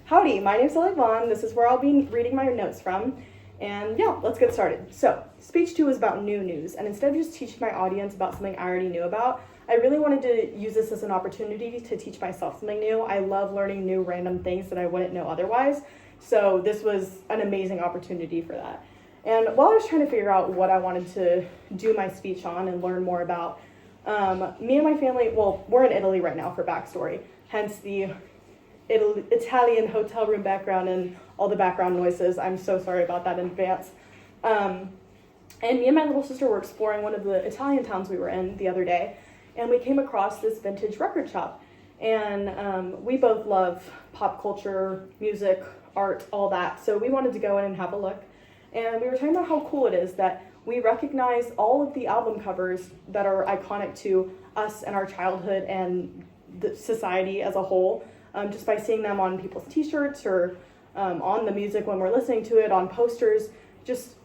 Howdy, my name's Ellie Vaughan. This is where I'll be reading my notes from. And yeah, let's get started. So, speech 2 is about new news, and instead of just teaching my audience about something I already knew about, I really wanted to use this as an opportunity to teach myself something new. I love learning new random things that I wouldn't know otherwise, so this was an amazing opportunity for that. And while I was trying to figure out what I wanted to do my speech on and learn more about, me and my family, well, we're in Italy right now for backstory, hence the Italian hotel room background and all the background noises. I'm so sorry about that in advance. And me and my little sister were exploring one of the Italian towns we were in the other day, and we came across this vintage record shop. And we both love pop culture, music, art, all that. So we wanted to go in and have a look. And we were talking about how cool it is that we recognize all of the album covers that are iconic to us and our childhood and the society as a whole, just by seeing them on people's t-shirts or on the music when we're listening to it, on posters.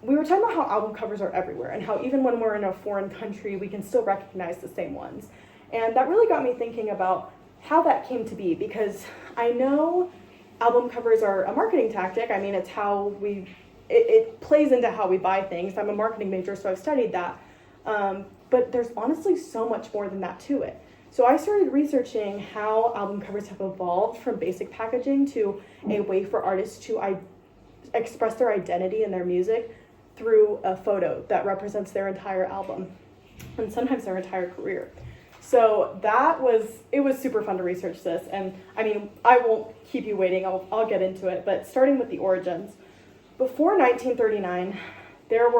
We were talking about how album covers are everywhere and how even when we're in a foreign country, we can still recognize the same ones. And that really got me thinking about how that came to be, because I know album covers are a marketing tactic. I mean, it's how it plays into how we buy things. I'm a marketing major, so I've studied that. But there's honestly so much more than that to it. So I started researching how album covers have evolved from basic packaging to a way for artists to express their identity and their music through a photo that represents their entire album and sometimes their entire career. So it was super fun to research this. And I mean, I won't keep you waiting. I'll get into it. But starting with the origins, before 1939, there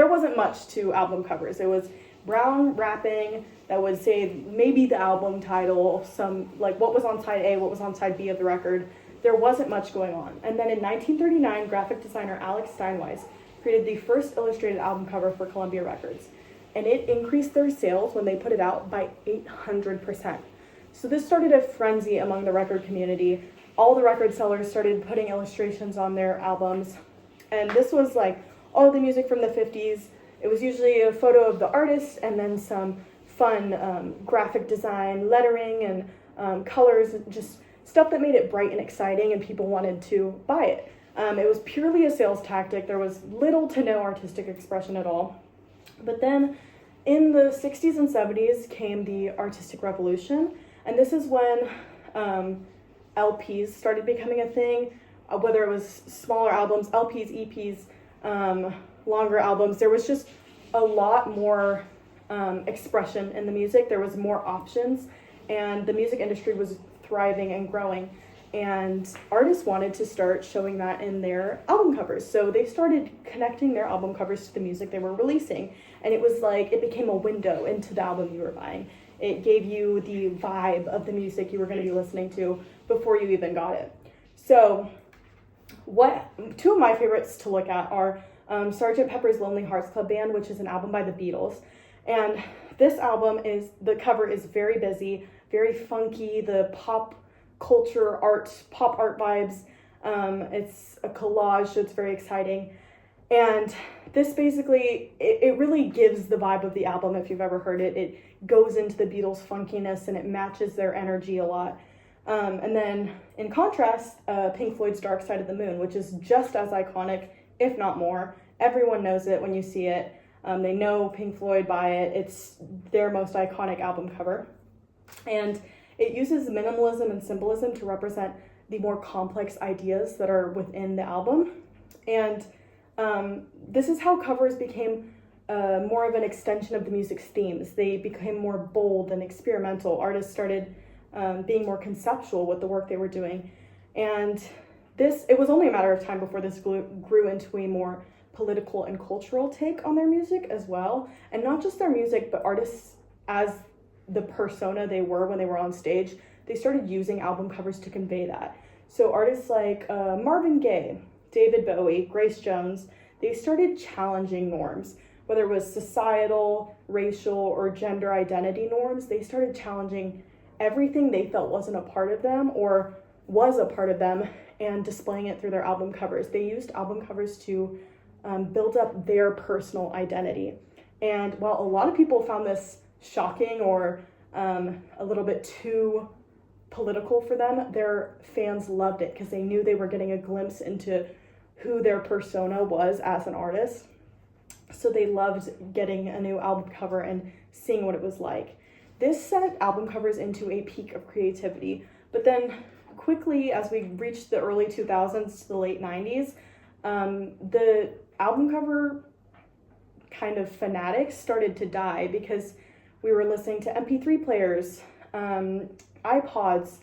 wasn't much to album covers. It was brown wrapping that would say maybe the album title, some like what was on side A, what was on side B of the record. There wasn't much going on. And then in 1939, graphic designer Alex Steinweiss created the first illustrated album cover for Columbia Records. And it increased their sales when they put it out by 800%. So this started a frenzy among the record community. All the record sellers started putting illustrations on their albums. And this was like all the music from the 50s. It was usually a photo of the artist and then some fun graphic design, lettering, and colors, just stuff that made it bright and exciting and people wanted to buy it. It was purely a sales tactic. There was little to no artistic expression at all. But then in the 60s and 70s came the artistic revolution, and this is when LPs started becoming a thing, whether it was smaller albums, LPs, EPs, longer albums. There was just a lot more expression in the music. There was more options, and the music industry was thriving and growing, and artists wanted to start showing that in their album covers. So they started connecting their album covers to the music they were releasing, and it was like it became a window into the album you were buying. It gave you the vibe of the music you were going to be listening to before you even got it. So two of my favorites to look at are Sgt. Pepper's Lonely Hearts Club Band, which is an album by the Beatles. And this album the cover is very busy, very funky, the pop art vibes. It's a collage, so it's very exciting. And this basically, it really gives the vibe of the album if you've ever heard it. It goes into the Beatles' funkiness and it matches their energy a lot. And then in contrast, Pink Floyd's Dark Side of the Moon, which is just as iconic, if not more. Everyone knows it when you see it. They know Pink Floyd by it. It's their most iconic album cover. And it uses minimalism and symbolism to represent the more complex ideas that are within the album. And this is how covers became more of an extension of the music's themes. They became more bold and experimental. Artists started being more conceptual with the work they were doing. And it was only a matter of time before this grew into a more political and cultural take on their music as well. And not just their music, but artists as the persona they were when they were on stage. They started using album covers to convey that. So artists like Marvin Gaye, David Bowie, Grace Jones, they started challenging norms, whether it was societal, racial, or gender identity norms. They started challenging everything they felt wasn't a part of them or was a part of them and displaying it through their album covers. They used album covers to build up their personal identity. And while a lot of people found this shocking or a little bit too political for them, their fans loved it because they knew they were getting a glimpse into who their persona was as an artist. So they loved getting a new album cover and seeing what it was like. This sent album covers into a peak of creativity, but then quickly, as we reached the early 2000s to the late 90s, the album cover kind of fanatics started to die because we were listening to MP3 players, iPods,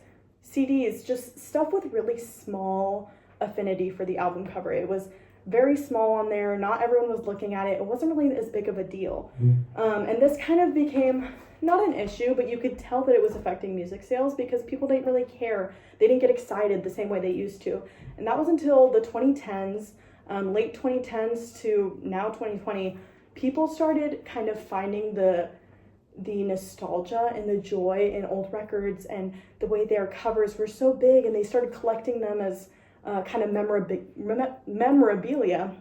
CDs, just stuff with really small affinity for the album cover. It was very small on there. Not everyone was looking at it. It wasn't really as big of a deal. And this kind of became not an issue, but you could tell that it was affecting music sales because people didn't really care. They didn't get excited the same way they used to. And that was until the 2010s, late 2010s to now 2020, people started kind of finding the nostalgia and the joy in old records and the way their covers were so big, and they started collecting them as kind of memorabilia,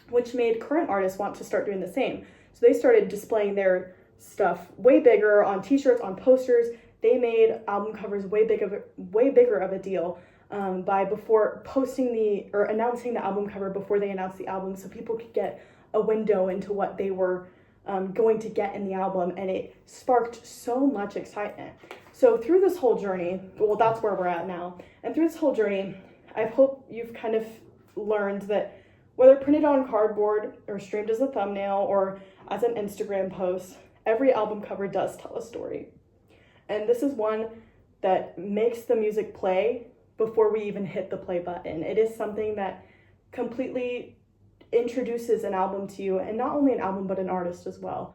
which made current artists want to start doing the same. So they started displaying their stuff way bigger on t-shirts, on posters. They made album covers way bigger of a deal by before announcing the album cover before they announced the album, so people could get a window into what they were going to get in the album, and it sparked so much excitement. So through this whole journey, well, that's where we're at now, and through this whole journey, I hope you've kind of learned that whether printed on cardboard or streamed as a thumbnail or as an Instagram post, every album cover does tell a story. And this is one that makes the music play before we even hit the play button. It is something that completely introduces an album to you, and not only an album, but an artist as well.